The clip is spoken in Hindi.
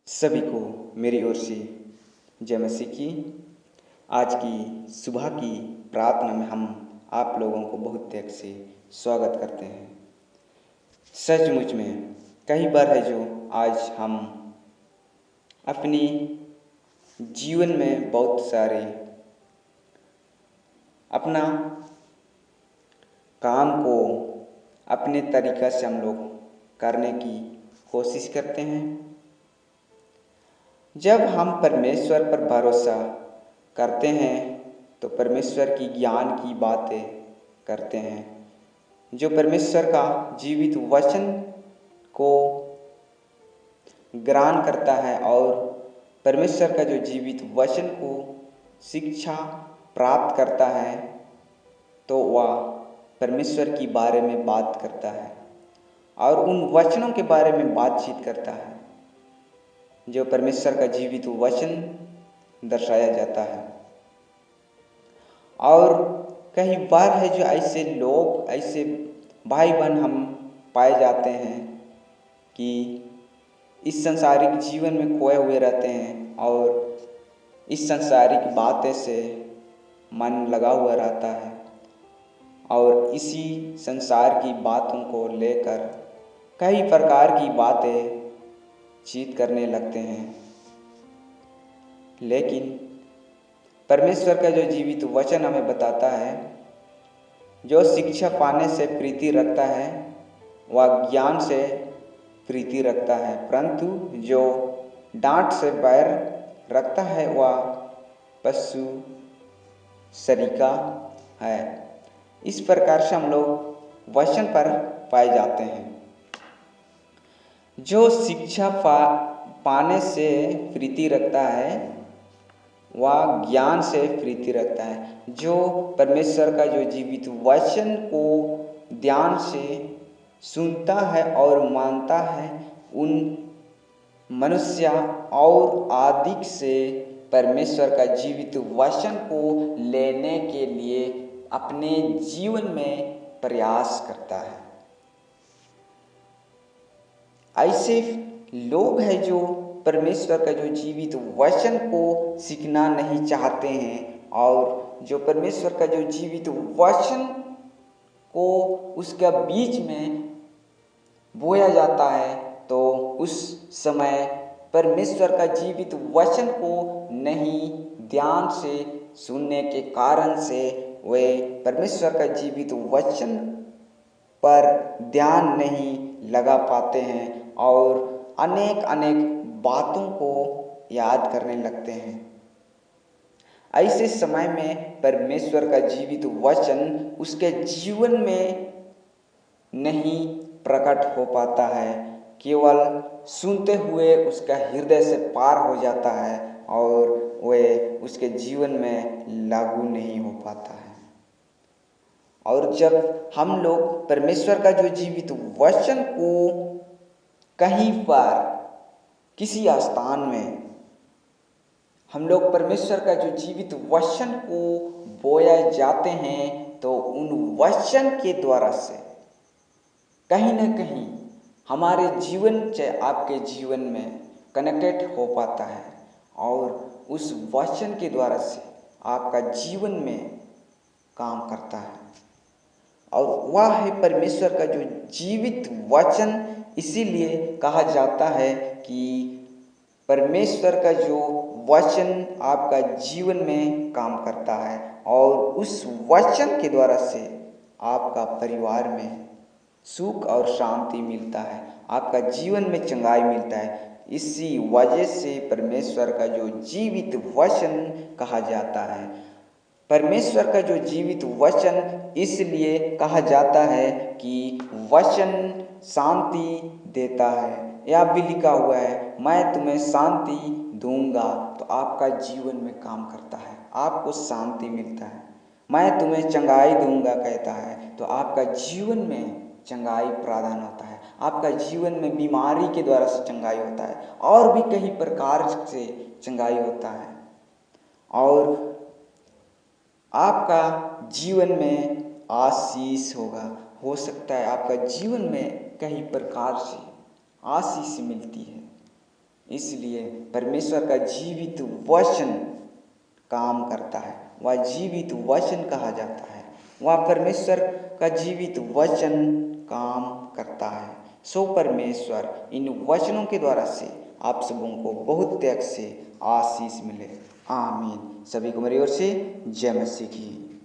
सभी को मेरी ओर से जय मसीह की। आज की सुबह की प्रार्थना में हम आप लोगों को बहुत त्याग से स्वागत करते हैं। सचमुच में कई बार है जो आज हम अपनी जीवन में बहुत सारे अपना काम को अपने तरीक़ा से हम लोग करने की कोशिश करते हैं। जब हम परमेश्वर पर भरोसा करते हैं तो परमेश्वर की ज्ञान की बातें करते हैं। जो परमेश्वर का जीवित वचन को ग्रहण करता है और परमेश्वर का जो जीवित वचन को शिक्षा प्राप्त करता है तो वह परमेश्वर की बारे में बात करता है और उन वचनों के बारे में बातचीत करता है जो परमेश्वर का जीवित वचन दर्शाया जाता है। और कई बार है जो ऐसे लोग, ऐसे भाई बहन हम पाए जाते हैं कि इस संसारिक जीवन में खोए हुए रहते हैं और इस संसारिक बातें से मन लगा हुआ रहता है और इसी संसार की बातों को लेकर कई प्रकार की बातें चित करने लगते हैं। लेकिन परमेश्वर का जो जीवित वचन हमें बताता है, जो शिक्षा पाने से प्रीति रखता है वह ज्ञान से प्रीति रखता है, परंतु जो डांट से बैर रखता है वह पशु सरीका है। इस प्रकार से हम लोग वचन पर पाए जाते हैं। जो शिक्षा पाने से प्रीति रखता है वह ज्ञान से प्रीति रखता है। जो परमेश्वर का जो जीवित वचन को ध्यान से सुनता है और मानता है, उन मनुष्य और अधिक से परमेश्वर का जीवित वचन को लेने के लिए अपने जीवन में प्रयास करता है। ऐसे लोग हैं जो परमेश्वर का जो जीवित वचन को सीखना नहीं चाहते हैं और जो परमेश्वर का जो जीवित वचन को उसका बीच में बोया जाता है तो उस समय परमेश्वर का जीवित वचन को नहीं ध्यान से सुनने के कारण से वे परमेश्वर का जीवित वचन पर ध्यान नहीं लगा पाते हैं और अनेक बातों को याद करने लगते हैं। ऐसे समय में परमेश्वर का जीवित वचन उसके जीवन में नहीं प्रकट हो पाता है, केवल सुनते हुए उसका हृदय से पार हो जाता है और वह उसके जीवन में लागू नहीं हो पाता है। और जब हम लोग परमेश्वर का जो जीवित वचन को कहीं पर किसी स्थान में हम लोग परमेश्वर का जो जीवित वचन को बोया जाते हैं तो उन वचन के द्वारा से कहीं न कहीं हमारे जीवन चाहे आपके जीवन में कनेक्टेड हो पाता है और उस वचन के द्वारा से आपका जीवन में काम करता है। और वह है परमेश्वर का जो जीवित वचन। इसीलिए कहा जाता है कि परमेश्वर का जो वचन आपका जीवन में काम करता है और उस वचन के द्वारा से आपका परिवार में सुख और शांति मिलता है, आपका जीवन में चंगाई मिलता है। इसी वजह से परमेश्वर का जो जीवित वचन कहा जाता है। परमेश्वर का जो जीवित वचन इसलिए कहा जाता है कि वचन शांति देता है। यह भी लिखा हुआ है, मैं तुम्हें शांति दूंगा, तो आपका जीवन में काम करता है, आपको शांति मिलता है। मैं तुम्हें चंगाई दूंगा कहता है तो आपका जीवन में चंगाई प्रावधान होता है, आपका जीवन में बीमारी के द्वारा से चंगाई होता है और भी कई प्रकार से चंगाई होता है और आपका जीवन में आशीष होगा। हो सकता है आपका जीवन में कई प्रकार से आशीष मिलती है। इसलिए परमेश्वर का जीवित वचन काम करता है, वह जीवित वचन कहा जाता है। वह परमेश्वर का जीवित वचन काम करता है। सो परमेश्वर इन वचनों के द्वारा से आप सबों को बहुत त्याग से आशीष मिले। आमीन। सभी को मेरी ओर से जय मसीह की।